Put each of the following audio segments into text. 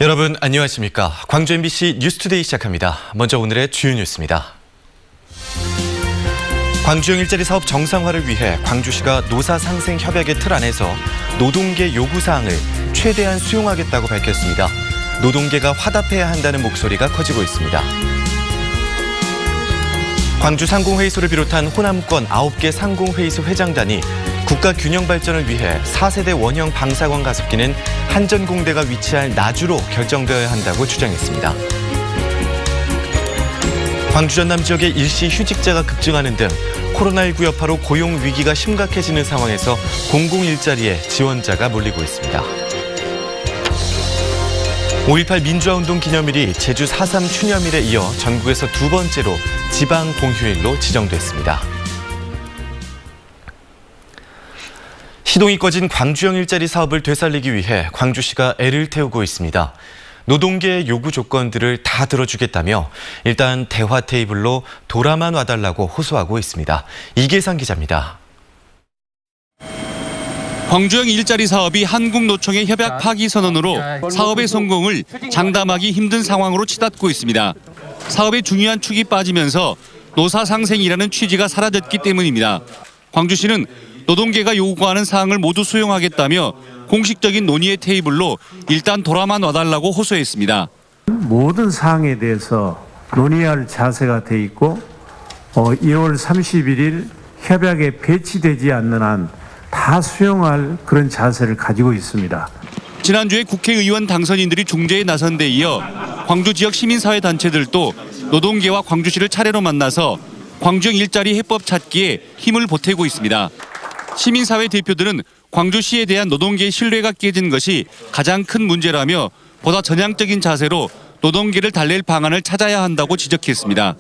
여러분 안녕하십니까? 광주 MBC 뉴스투데이 시작합니다. 먼저 오늘의 주요 뉴스입니다. 광주형 일자리 사업 정상화를 위해 광주시가 노사상생협약의 틀 안에서 노동계 요구사항을 최대한 수용하겠다고 밝혔습니다. 노동계가 화답해야 한다는 목소리가 커지고 있습니다. 광주 상공회의소를 비롯한 호남권 9개 상공회의소 회장단이 국가 균형 발전을 위해 4세대 원형 방사관 가습기는 한전공대가 위치할 나주로 결정되어야 한다고 주장했습니다. 광주 전남 지역의 일시 휴직자가 급증하는 등 코로나19 여파로 고용 위기가 심각해지는 상황에서 공공일자리에 지원자가 몰리고 있습니다. 5.18 민주화운동 기념일이 제주 4.3 추념일에 이어 전국에서 두 번째로 지방 공휴일로 지정됐습니다. 시동이 꺼진 광주형 일자리 사업을 되살리기 위해 광주시가 애를 태우고 있습니다. 노동계의 요구 조건들을 다 들어주겠다며 일단 대화 테이블로 돌아만 와달라고 호소하고 있습니다. 이계상 기자입니다. 광주형 일자리 사업이 한국노총의 협약 파기 선언으로 사업의 성공을 장담하기 힘든 상황으로 치닫고 있습니다. 사업의 중요한 축이 빠지면서 노사상생이라는 취지가 사라졌기 때문입니다. 광주시는 노동계가 요구하는 사항을 모두 수용하겠다며 공식적인 논의의 테이블로 일단 돌아만 와달라고 호소했습니다. 모든 사항에 대해서 논의할 자세가 돼 있고 2월 31일 협약에 배치되지 않는 한 다 수용할 그런 자세를 가지고 있습니다. 지난주에 국회의원 당선인들이 중재에 나선 데 이어 광주 지역 시민사회단체들도 노동계와 광주시를 차례로 만나서 광주형 일자리 해법 찾기에 힘을 보태고 있습니다. 시민사회 대표들은 광주시에 대한 노동계의 신뢰가 깨진 것이 가장 큰 문제라며 보다 전향적인 자세로 노동계를 달랠 방안을 찾아야 한다고 지적했습니다.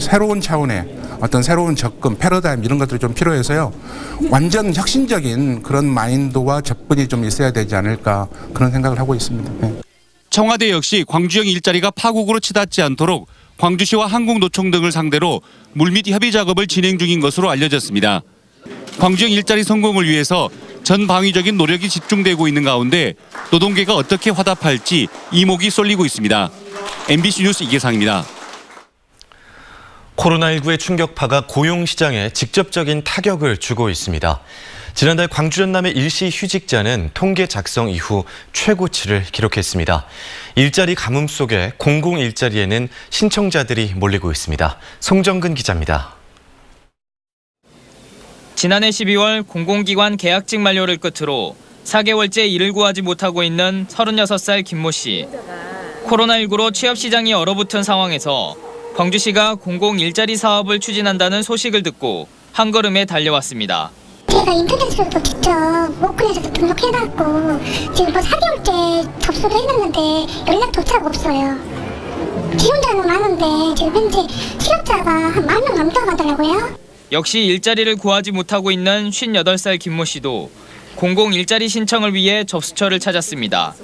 새로운 차원의 어떤 새로운 접근, 패러다임 이런 것들이 좀 필요해서요. 완전 혁신적인 그런 마인드와 접근이 좀 있어야 되지 않을까 그런 생각을 하고 있습니다. 네. 청와대 역시 광주형 일자리가 파국으로 치닫지 않도록 광주시와 한국노총 등을 상대로 물밑 협의 작업을 진행 중인 것으로 알려졌습니다. 광주형 일자리 성공을 위해서 전방위적인 노력이 집중되고 있는 가운데 노동계가 어떻게 화답할지 이목이 쏠리고 있습니다. MBC 뉴스 이계상입니다. 코로나19의 충격파가 고용시장에 직접적인 타격을 주고 있습니다. 지난달 광주 전남의 일시 휴직자는 통계 작성 이후 최고치를 기록했습니다. 일자리 가뭄 속에 공공 일자리에는 신청자들이 몰리고 있습니다. 송정근 기자입니다. 지난해 12월 공공기관 계약직 만료를 끝으로 4개월째 일을 구하지 못하고 있는 36살 김모 씨. 코로나19로 취업시장이 얼어붙은 상황에서 광주시가 공공 일자리 사업을 추진한다는 소식을 듣고 한걸음에 달려왔습니다. 제가 인터넷으로도 직접 워크넷에서 등록해놨고 지금 4개월째 접수를 해놨는데 연락 도착 없어요. 지원자는 많은데 지금 현재 실업자가 한 10,000명 넘다고 하더라고요. 역시 일자리를 구하지 못하고 있는 58살 김모 씨도 공공 일자리 신청을 위해 접수처를 찾았습니다.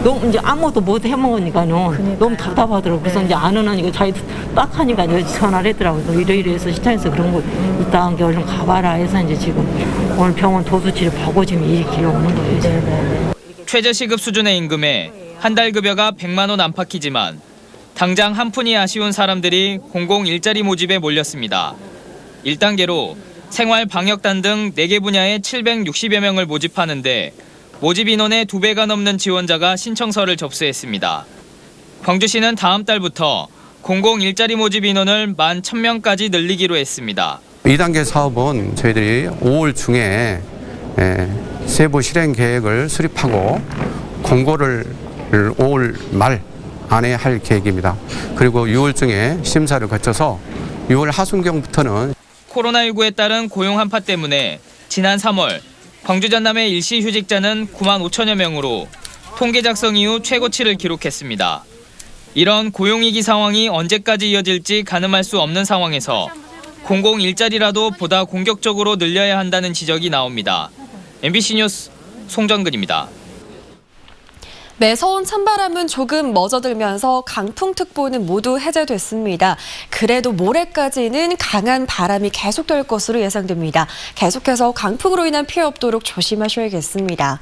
너무 이제 아무것도 못 해먹으니까는 너무 답답하더라고요. 그래서 이제 아는 언니가 자기 딱 하니까 전화를 했더라고요. 이래서 시청에서 그런 거 있다 한 게 얼른 가봐라 해서 이제 지금 오늘 병원 도수치를 보고 지금 이 길로 오는 거예요. 지금. 최저시급 수준의 임금에 한 달 급여가 100만 원 안팎이지만 당장 한 푼이 아쉬운 사람들이 공공 일자리 모집에 몰렸습니다. 1단계로 생활 방역단 등 4개 분야에 760여 명을 모집하는데 모집 인원의 2배가 넘는 지원자가 신청서를 접수했습니다. 광주시는 다음 달부터 공공 일자리 모집 인원을 11,000명까지 늘리기로 했습니다. 2단계 사업은 저희들이 5월 중에 세부 실행 계획을 수립하고 공고를 5월 말 안에 할 계획입니다. 그리고 6월 중에 심사를 거쳐서 6월 하순경부터는 코로나19에 따른 고용 한파 때문에 지난 3월 광주 전남의 일시 휴직자는 9만 5천여 명으로 통계 작성 이후 최고치를 기록했습니다. 이런 고용위기 상황이 언제까지 이어질지 가늠할 수 없는 상황에서 공공 일자리라도 보다 공격적으로 늘려야 한다는 지적이 나옵니다. MBC 뉴스 송정근입니다. 매서운 찬바람은 조금 멎어들면서 강풍특보는 모두 해제됐습니다. 그래도 모레까지는 강한 바람이 계속될 것으로 예상됩니다. 계속해서 강풍으로 인한 피해 없도록 조심하셔야겠습니다.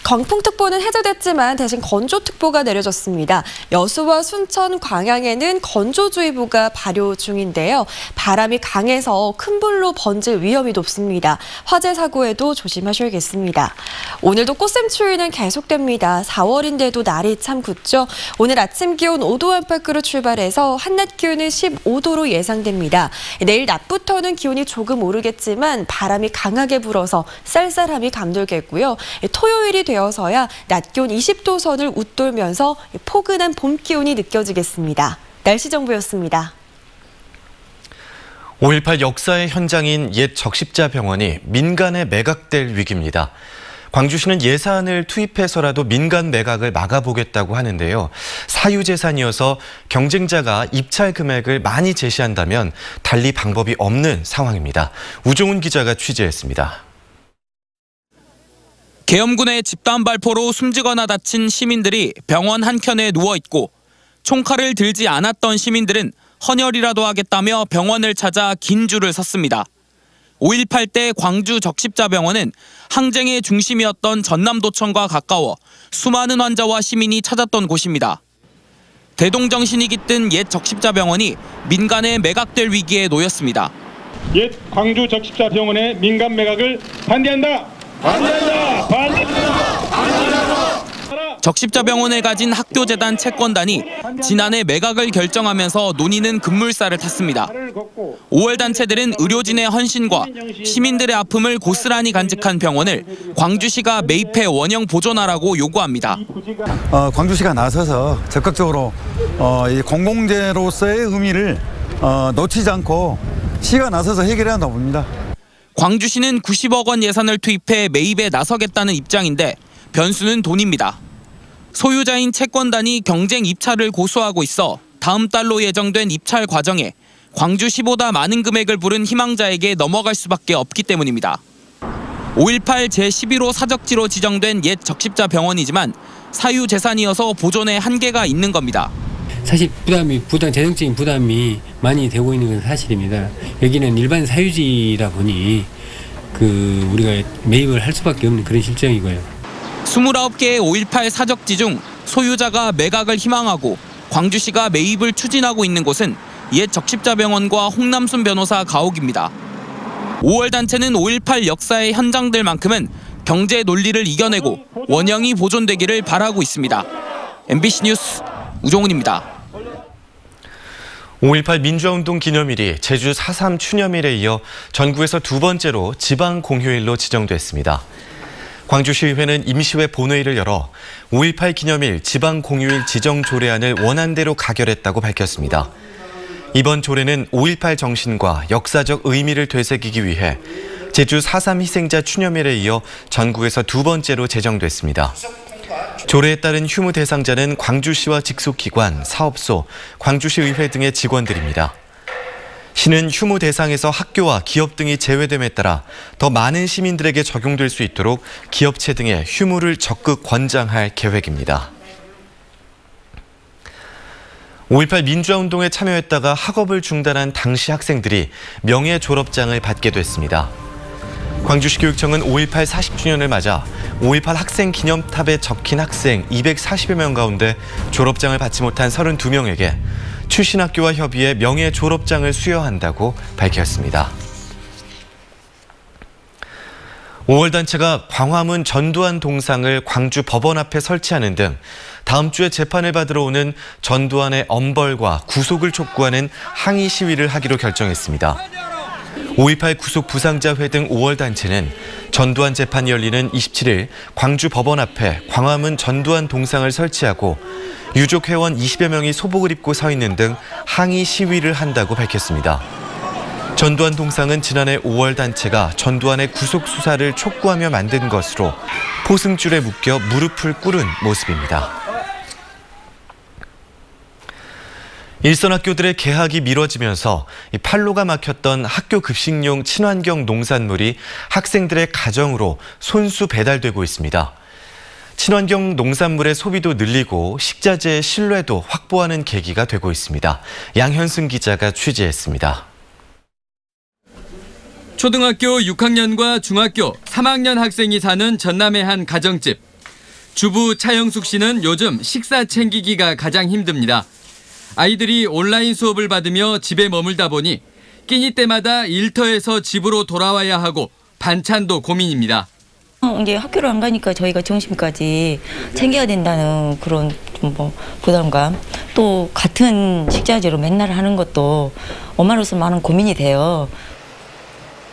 광풍특보는 해제됐지만 대신 건조특보가 내려졌습니다. 여수와 순천, 광양에는 건조주의보가 발효 중인데요. 바람이 강해서 큰 불로 번질 위험이 높습니다. 화재 사고에도 조심하셔야겠습니다. 오늘도 꽃샘추위는 계속됩니다. 4월인데도 날이 참 굳죠. 오늘 아침 기온 5도 안팎으로 출발해서 한낮 기온은 15도로 예상됩니다. 내일 낮부터는 기온이 조금 오르겠지만 바람이 강하게 불어서 쌀쌀함이 감돌겠고요. 토요일이 되어서야 낮 기온 20도 선을 웃돌면서 포근한 봄 기온이 느껴지겠습니다. 날씨 정보였습니다. 5.18 역사의 현장인 옛 적십자병원이 민간에 매각될 위기입니다. 광주시는 예산을 투입해서라도 민간 매각을 막아보겠다고 하는데요. 사유재산이어서 경쟁자가 입찰 금액을 많이 제시한다면 달리 방법이 없는 상황입니다. 우종훈 기자가 취재했습니다. 계엄군의 집단 발포로 숨지거나 다친 시민들이 병원 한켠에 누워있고 총칼을 들지 않았던 시민들은 헌혈이라도 하겠다며 병원을 찾아 긴 줄을 섰습니다. 5.18 때 광주 적십자병원은 항쟁의 중심이었던 전남도청과 가까워 수많은 환자와 시민이 찾았던 곳입니다. 대동정신이 깃든 옛 적십자병원이 민간에 매각될 위기에 놓였습니다. 옛 광주 적십자병원의 민간 매각을 반대한다! 반대한다! 반대한다! 반대한다! 적십자병원에 가진 학교재단 채권단이 지난해 매각을 결정하면서 논의는 급물살을 탔습니다. 5월 단체들은 의료진의 헌신과 시민들의 아픔을 고스란히 간직한 병원을 광주시가 매입해 원형 보존하라고 요구합니다. 광주시가 나서서 적극적으로 이 공공재로서의 의미를 놓치지 않고 시가 나서서 해결해야 한다고 봅니다. 광주시는 90억 원 예산을 투입해 매입에 나서겠다는 입장인데 변수는 돈입니다. 소유자인 채권단이 경쟁 입찰을 고수하고 있어 다음 달로 예정된 입찰 과정에 광주시보다 많은 금액을 부른 희망자에게 넘어갈 수밖에 없기 때문입니다. 5.18 제11호 사적지로 지정된 옛 적십자병원이지만 사유재산이어서 보존에 한계가 있는 겁니다. 사실 재정적인 부담이 많이 되고 있는 건 사실입니다. 여기는 일반 사유지라 보니 우리가 매입을 할 수밖에 없는 그런 실정이고요. 29개의 5.18 사적지 중 소유자가 매각을 희망하고 광주시가 매입을 추진하고 있는 곳은 옛 적십자병원과 홍남순 변호사 가옥입니다. 5월 단체는 5.18 역사의 현장들만큼은 경제 논리를 이겨내고 원형이 보존되기를 바라고 있습니다. MBC 뉴스 우종훈입니다. 5.18 민주화운동 기념일이 제주 4.3 추념일에 이어 전국에서 두 번째로 지방 공휴일로 지정됐습니다. 광주시의회는 임시회 본회의를 열어 5.18 기념일 지방 공휴일 지정 조례안을 원안대로 가결했다고 밝혔습니다. 이번 조례는 5.18 정신과 역사적 의미를 되새기기 위해 제주 4.3 희생자 추념일에 이어 전국에서 두 번째로 제정됐습니다. 조례에 따른 휴무 대상자는 광주시와 직속기관, 사업소, 광주시의회 등의 직원들입니다. 시는 휴무 대상에서 학교와 기업 등이 제외됨에 따라 더 많은 시민들에게 적용될 수 있도록 기업체 등의 휴무를 적극 권장할 계획입니다. 5.18 민주화운동에 참여했다가 학업을 중단한 당시 학생들이 명예 졸업장을 받게 됐습니다. 광주시 교육청은 5.18 40주년을 맞아 5.18 학생 기념탑에 적힌 학생 240여 명 가운데 졸업장을 받지 못한 32명에게 출신 학교와 협의해 명예 졸업장을 수여한다고 밝혔습니다. 5월 단체가 광화문 전두환 동상을 광주 법원 앞에 설치하는 등 다음 주에 재판을 받으러 오는 전두환의 엄벌과 구속을 촉구하는 항의 시위를 하기로 결정했습니다. 5.18 구속 부상자회 등 5월 단체는 전두환 재판이 열리는 27일 광주 법원 앞에 광화문 전두환 동상을 설치하고 유족 회원 20여 명이 소복을 입고 서 있는 등 항의 시위를 한다고 밝혔습니다. 전두환 동상은 지난해 5월 단체가 전두환의 구속 수사를 촉구하며 만든 것으로 포승줄에 묶여 무릎을 꿇은 모습입니다. 일선 학교들의 개학이 미뤄지면서 판로가 막혔던 학교 급식용 친환경 농산물이 학생들의 가정으로 손수 배달되고 있습니다. 친환경 농산물의 소비도 늘리고 식자재의 신뢰도 확보하는 계기가 되고 있습니다. 양현승 기자가 취재했습니다. 초등학교 6학년과 중학교 3학년 학생이 사는 전남의 한 가정집. 주부 차영숙 씨는 요즘 식사 챙기기가 가장 힘듭니다. 아이들이 온라인 수업을 받으며 집에 머물다 보니 끼니 때마다 일터에서 집으로 돌아와야 하고 반찬도 고민입니다. 이제 학교를 안 가니까 저희가 점심까지 챙겨야 된다는 그런 뭐 부담감, 또 같은 식자재로 맨날 하는 것도 엄마로서 많은 고민이 돼요.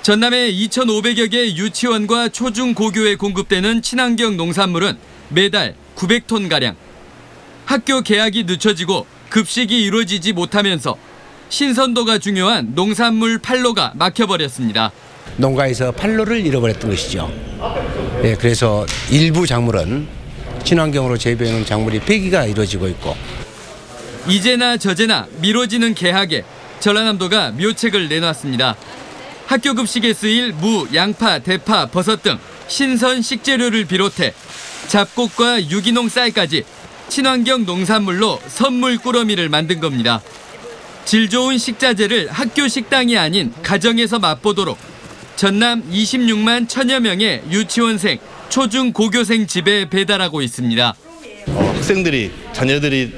전남의 2,500여 개 유치원과 초중 고교에 공급되는 친환경 농산물은 매달 900톤가량. 학교 개학이 늦춰지고 급식이 이루어지지 못하면서 신선도가 중요한 농산물 판로가 막혀버렸습니다. 농가에서 판로를 잃어버렸던 것이죠. 예, 그래서 일부 작물은 친환경으로 재배하는 작물이 폐기가 이루어지고 있고. 이제나 저제나 미뤄지는 개학에 전라남도가 묘책을 내놨습니다. 학교 급식에 쓰일 무, 양파, 대파, 버섯 등 신선 식재료를 비롯해 잡곡과 유기농 쌀까지 친환경 농산물로 선물 꾸러미를 만든 겁니다. 질 좋은 식자재를 학교 식당이 아닌 가정에서 맛보도록 전남 26만 1,000여 명의 유치원생, 초중 고교생 집에 배달하고 있습니다. 학생들이, 자녀들이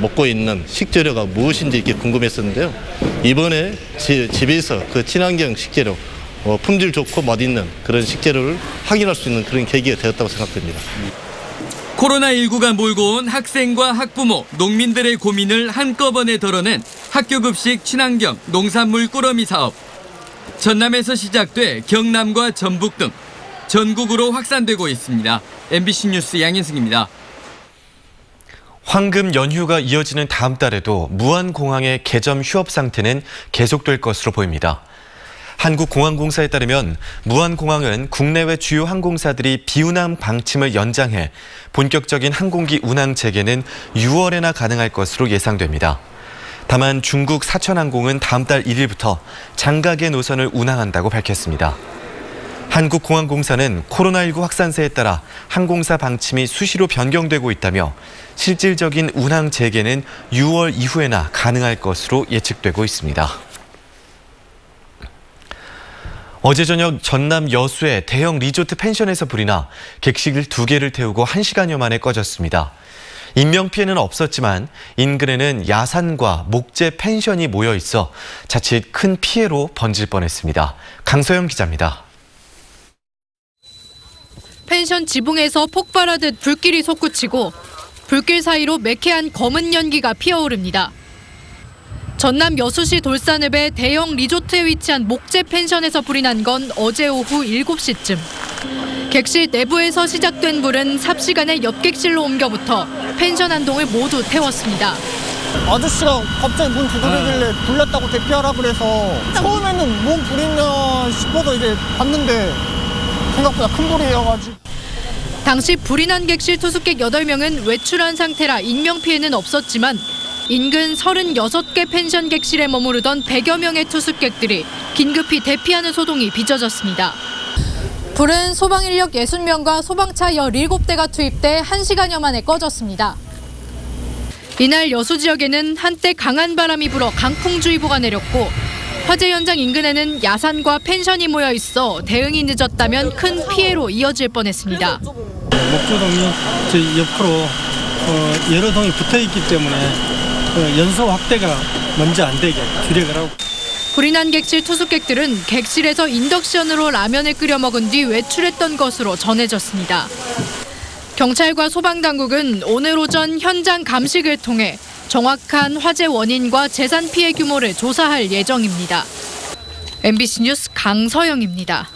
먹고 있는 식재료가 무엇인지 이렇게 궁금했었는데요. 이번에 집에서 그 친환경 식재료, 품질 좋고 맛있는 그런 식재료를 확인할 수 있는 그런 계기가 되었다고 생각됩니다. 코로나19가 몰고 온 학생과 학부모, 농민들의 고민을 한꺼번에 덜어낸 학교급식 친환경 농산물 꾸러미 사업. 전남에서 시작돼 경남과 전북 등 전국으로 확산되고 있습니다. MBC 뉴스 양인승입니다. 황금 연휴가 이어지는 다음 달에도 무안공항의 개점 휴업 상태는 계속될 것으로 보입니다. 한국공항공사에 따르면 무안공항은 국내외 주요 항공사들이 비운항 방침을 연장해 본격적인 항공기 운항 재개는 6월에나 가능할 것으로 예상됩니다. 다만 중국 사천항공은 다음 달 1일부터 장가계 노선을 운항한다고 밝혔습니다. 한국공항공사는 코로나19 확산세에 따라 항공사 방침이 수시로 변경되고 있다며 실질적인 운항 재개는 6월 이후에나 가능할 것으로 예측되고 있습니다. 어제 저녁 전남 여수의 대형 리조트 펜션에서 불이 나 객실 2개를 태우고 1시간여 만에 꺼졌습니다. 인명피해는 없었지만 인근에는 야산과 목재 펜션이 모여 있어 자칫 큰 피해로 번질 뻔했습니다. 강서영 기자입니다. 펜션 지붕에서 폭발하듯 불길이 솟구치고 불길 사이로 매캐한 검은 연기가 피어오릅니다. 전남 여수시 돌산읍의 대형 리조트에 위치한 목재 펜션에서 불이 난 건 어제 오후 7시쯤. 객실 내부에서 시작된 불은 삽시간에 옆 객실로 옮겨붙어 펜션 한 동을 모두 태웠습니다. 아저씨가 갑자기 문 두드리길래 불났다고 대피하라 그래서 처음에는 뭔 불이냐 싶어서 이제 봤는데 생각보다 큰 불이어가지고. 당시 불이 난 객실 투숙객 8명은 외출한 상태라 인명피해는 없었지만 인근 36개 펜션 객실에 머무르던 100여 명의 투숙객들이 긴급히 대피하는 소동이 빚어졌습니다. 불은 소방 인력 60명과 소방차 17대가 투입돼 1시간여 만에 꺼졌습니다. 이날 여수 지역에는 한때 강한 바람이 불어 강풍주의보가 내렸고 화재 현장 인근에는 야산과 펜션이 모여 있어 대응이 늦었다면 큰 피해로 이어질 뻔했습니다. 목조동이 저희 옆으로 여러 동이 붙어 있기 때문에 연소 확대가 먼저 안 되게 주력을 하고. 불이 난 객실 투숙객들은 객실에서 인덕션으로 라면을 끓여 먹은 뒤 외출했던 것으로 전해졌습니다. 경찰과 소방당국은 오늘 오전 현장 감식을 통해 정확한 화재 원인과 재산 피해 규모를 조사할 예정입니다. MBC 뉴스 강서영입니다.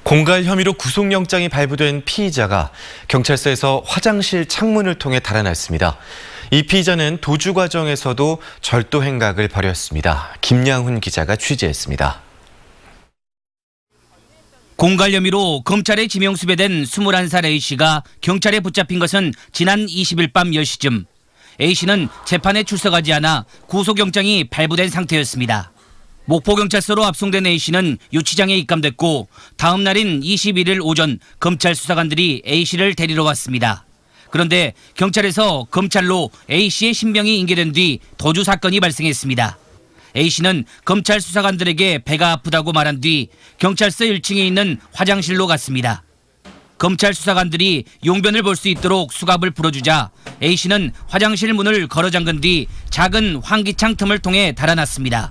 공갈 혐의로 구속영장이 발부된 피의자가 경찰서에서 화장실 창문을 통해 달아났습니다. 이 피의자는 도주 과정에서도 절도 행각을 벌였습니다. 김양훈 기자가 취재했습니다. 공갈 혐의로 검찰에 지명 수배된 21살 A씨가 경찰에 붙잡힌 것은 지난 20일 밤 10시쯤. A씨는 재판에 출석하지 않아 구속영장이 발부된 상태였습니다. 목포경찰서로 압송된 A씨는 유치장에 입감됐고 다음 날인 21일 오전 검찰 수사관들이 A씨를 데리러 왔습니다. 그런데 경찰에서 검찰로 A씨의 신병이 인계된 뒤 도주 사건이 발생했습니다. A씨는 검찰 수사관들에게 배가 아프다고 말한 뒤 경찰서 1층에 있는 화장실로 갔습니다. 검찰 수사관들이 용변을 볼 수 있도록 수갑을 풀어주자 A씨는 화장실 문을 걸어 잠근 뒤 작은 환기창 틈을 통해 달아났습니다.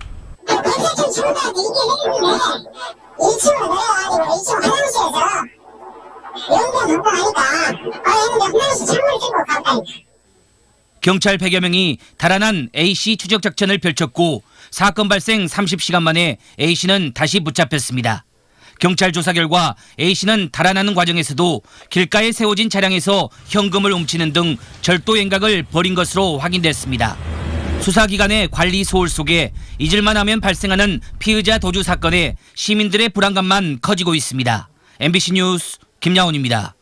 경찰 100여 명이 달아난 A씨 추적 작전을 펼쳤고 사건 발생 30시간 만에 A씨는 다시 붙잡혔습니다. 경찰 조사 결과 A씨는 달아나는 과정에서도 길가에 세워진 차량에서 현금을 훔치는 등 절도 행각을 벌인 것으로 확인됐습니다. 수사기관의 관리 소홀 속에 잊을만 하면 발생하는 피의자 도주 사건에 시민들의 불안감만 커지고 있습니다. MBC 뉴스 김야훈입니다.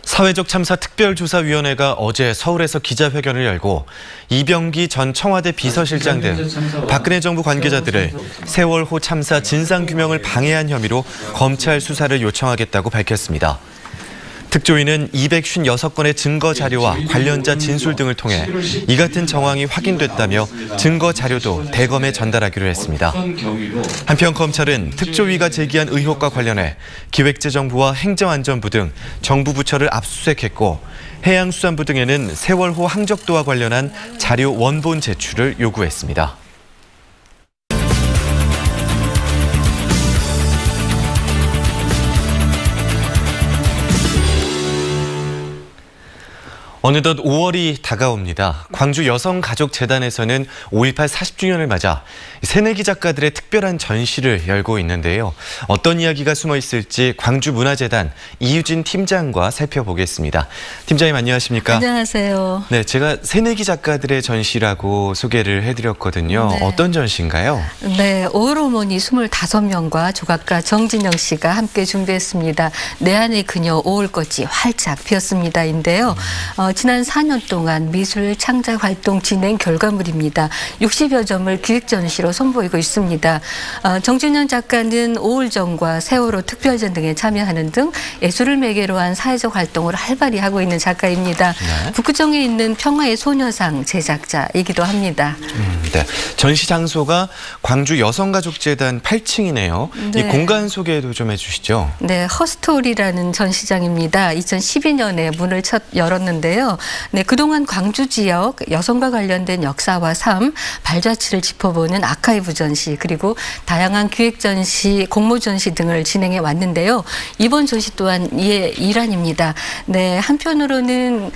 사회적 참사 특별조사위원회가 어제 서울에서 기자회견을 열고 이병기 전 청와대 비서실장 등 박근혜 정부 관계자들을 세월호 참사 진상규명을 방해한 혐의로 검찰 수사를 요청하겠다고 밝혔습니다. 특조위는 256건의 증거 자료와 관련자 진술 등을 통해 이 같은 정황이 확인됐다며 증거 자료도 대검에 전달하기로 했습니다. 한편 검찰은 특조위가 제기한 의혹과 관련해 기획재정부와 행정안전부 등 정부 부처를 압수수색했고 해양수산부 등에는 세월호 항적도와 관련한 자료 원본 제출을 요구했습니다. 어느덧 5월이 다가옵니다. 광주 여성가족재단에서는 5.18 40주년을 맞아 새내기 작가들의 특별한 전시를 열고 있는데요. 어떤 이야기가 숨어 있을지 광주문화재단 이유진 팀장과 살펴보겠습니다. 팀장님 안녕하십니까? 안녕하세요. 네, 제가 새내기 작가들의 전시라고 소개를 해드렸거든요. 네. 어떤 전시인가요? 네, 5월 어머니 25명과 조각가 정진영 씨가 함께 준비했습니다. 내 안의 그녀 5월꽃이 활짝 피었습니다인데요. 지난 4년 동안 미술 창작 활동 진행 결과물입니다. 60여 점을 기획 전시로 선보이고 있습니다. 정진영 작가는 5월전과 세월호 특별전 등에 참여하는 등 예술을 매개로 한 사회적 활동을 활발히 하고 있는 작가입니다. 네. 북구청에 있는 평화의 소녀상 제작자이기도 합니다. 네. 전시 장소가 광주 여성가족재단 8층이네요. 네. 이 공간 소개도 좀 해주시죠. 네, 허스토리라는 전시장입니다. 2012년에 문을 첫 열었는데요. 네, 그동안 광주 지역 여성과 관련된 역사와 삶, 발자취를 짚어보는 아카이브 전시, 그리고 다양한 기획 전시, 공모 전시 등을 진행해 왔는데요. 이번 전시 또한 이의 일환입니다. 네, 한편으로는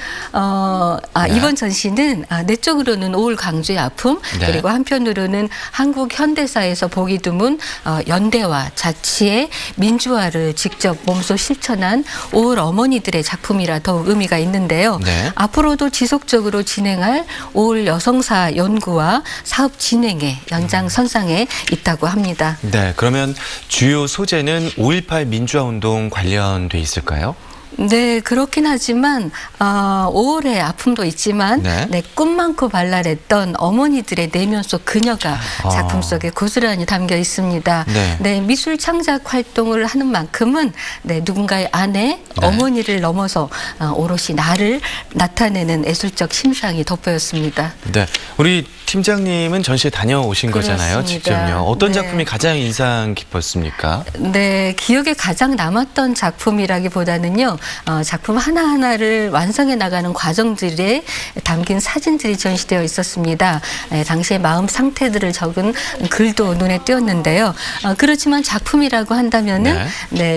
이번 전시는 내적으로는 5월 강조의 아픔, 네. 그리고 한편으로는 한국 현대사에서 보기 드문 연대와 자치의 민주화를 직접 몸소 실천한 5월 어머니들의 작품이라 더욱 의미가 있는데요. 네. 앞으로도 지속적으로 진행할 5월 여성사 연구와 사업 진행의 연장선상에 있다고 합니다. 네, 그러면 주요 소재는 5.18 민주화운동 관련돼 있을까요? 네, 그렇긴 하지만 5월의 아픔도 있지만 네, 꿈 많고 발랄했던 어머니들의 내면 속 그녀가 작품 속에 고스란히 담겨 있습니다. 네, 미술 창작 활동을 하는 만큼은 누군가의 아내, 어머니를 넘어서 오롯이 나를 나타내는 예술적 심상이 돋보였습니다. 네, 우리 팀장님은 전시에 다녀오신 거잖아요, 직접요. 어떤 작품이 가장 인상 깊었습니까? 네, 기억에 가장 남았던 작품이라기보다는요. 작품 하나하나를 완성해 나가는 과정들에 담긴 사진들이 전시되어 있었습니다. 당시의 마음 상태들을 적은 글도 눈에 띄었는데요. 그렇지만 작품이라고 한다면은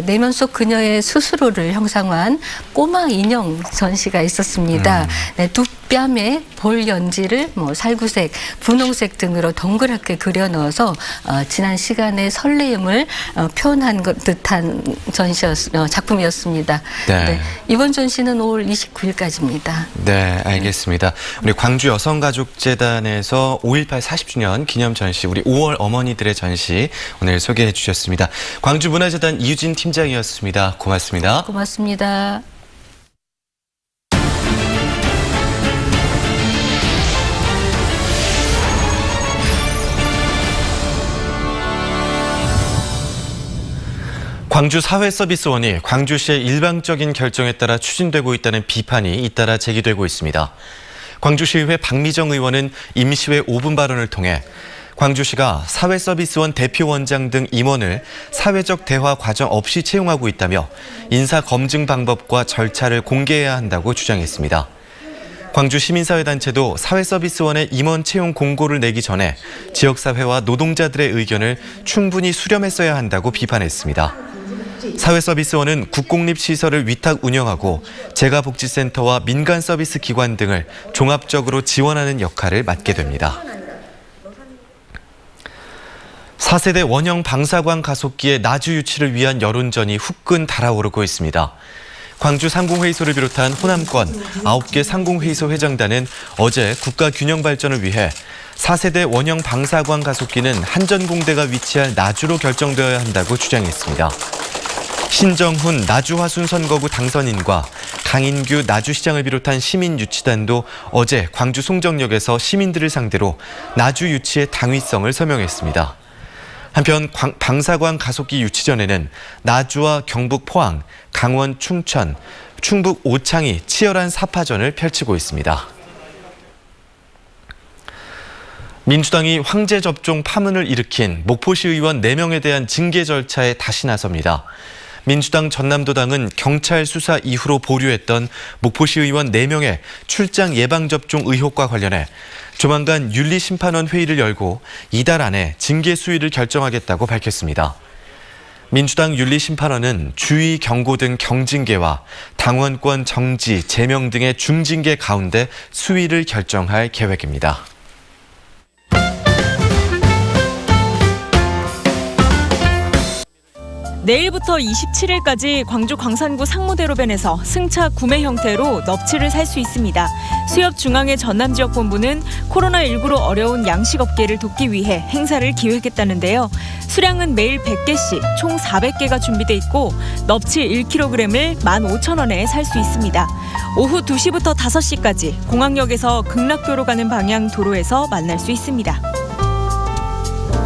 내면 속 그녀의 스스로를 형상화한 꼬마 인형 전시가 있었습니다. 두 뺨에 볼 연지를 살구색, 분홍색 등으로 동그랗게 그려 넣어서 지난 시간의 설레임을 표현한 듯한 작품이었습니다. 네, 이번 전시는 5월 29일까지입니다. 네, 알겠습니다. 우리 광주 여성가족재단에서 5.18 40주년 기념 전시, 우리 5월 어머니들의 전시 오늘 소개해 주셨습니다. 광주문화재단 이유진 팀장이었습니다. 고맙습니다. 고맙습니다. 광주 사회서비스원이 광주시의 일방적인 결정에 따라 추진되고 있다는 비판이 잇따라 제기되고 있습니다. 광주시의회 박미정 의원은 임시회 5분 발언을 통해 광주시가 사회서비스원 대표원장 등 임원을 사회적 대화 과정 없이 채용하고 있다며 인사검증 방법과 절차를 공개해야 한다고 주장했습니다. 광주시민사회단체도 사회서비스원의 임원 채용 공고를 내기 전에 지역사회와 노동자들의 의견을 충분히 수렴했어야 한다고 비판했습니다. 사회서비스원은 국공립시설을 위탁 운영하고 재가복지센터와 민간서비스 기관 등을 종합적으로 지원하는 역할을 맡게 됩니다. 4세대 원형 방사관 가속기의 나주 유치를 위한 여론전이 후끈 달아오르고 있습니다. 광주 상공회의소를 비롯한 호남권 9개 상공회의소 회장단은 어제 국가 균형 발전을 위해 4세대 원형 방사관 가속기는 한전공대가 위치할 나주로 결정되어야 한다고 주장했습니다. 신정훈 나주화순 선거구 당선인과 강인규 나주시장을 비롯한 시민유치단도 어제 광주 송정역에서 시민들을 상대로 나주 유치의 당위성을 서명했습니다. 한편 방사관 가속기 유치 전에는 나주와 경북 포항, 강원 충천, 충북 오창이 치열한 사파전을 펼치고 있습니다. 민주당이 황제 접종 파문을 일으킨 목포시 의원 4명에 대한 징계 절차에 다시 나섭니다. 민주당 전남도당은 경찰 수사 이후로 보류했던 목포시 의원 4명의 출장 예방접종 의혹과 관련해 조만간 윤리심판원 회의를 열고 이달 안에 징계 수위를 결정하겠다고 밝혔습니다. 민주당 윤리심판원은 주의, 경고 등 경징계와 당원권 정지, 제명 등의 중징계 가운데 수위를 결정할 계획입니다. 내일부터 27일까지 광주 광산구 상무대로변에서 승차 구매 형태로 넙치를 살 수 있습니다. 수협중앙회 전남지역본부는 코로나19로 어려운 양식업계를 돕기 위해 행사를 기획했다는데요. 수량은 매일 100개씩 총 400개가 준비돼 있고 넙치 1kg을 15,000원에 살 수 있습니다. 오후 2시부터 5시까지 공항역에서 극락교로 가는 방향 도로에서 만날 수 있습니다.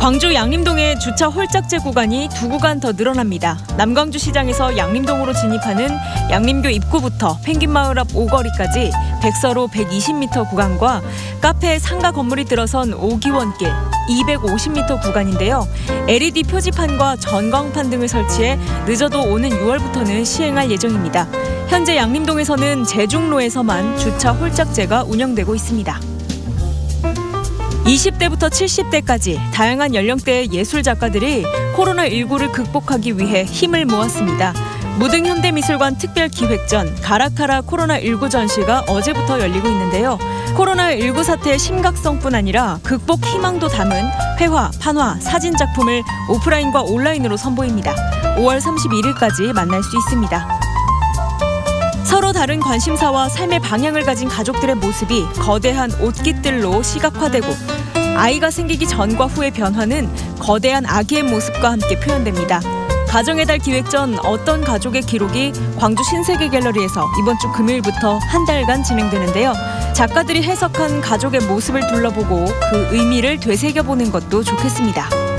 광주 양림동의 주차 홀짝제 구간이 2구간 더 늘어납니다. 남광주시장에서 양림동으로 진입하는 양림교 입구부터 펭귄마을 앞 오거리까지 백서로 120m 구간과 카페 상가 건물이 들어선 오기원길 250m 구간인데요. LED 표지판과 전광판 등을 설치해 늦어도 오는 6월부터는 시행할 예정입니다. 현재 양림동에서는 제중로에서만 주차 홀짝제가 운영되고 있습니다. 20대부터 70대까지 다양한 연령대의 예술 작가들이 코로나19를 극복하기 위해 힘을 모았습니다. 무등 현대미술관 특별기획전 가라카라 코로나19 전시가 어제부터 열리고 있는데요. 코로나19 사태의 심각성뿐 아니라 극복 희망도 담은 회화, 판화, 사진 작품을 오프라인과 온라인으로 선보입니다. 5월 31일까지 만날 수 있습니다. 서로 다른 관심사와 삶의 방향을 가진 가족들의 모습이 거대한 옷깃들로 시각화되고 아이가 생기기 전과 후의 변화는 거대한 아기의 모습과 함께 표현됩니다. 가정의 달 기획전 어떤 가족의 기록이 광주 신세계 갤러리에서 이번 주 금요일부터 한 달간 진행되는데요. 작가들이 해석한 가족의 모습을 둘러보고 그 의미를 되새겨보는 것도 좋겠습니다.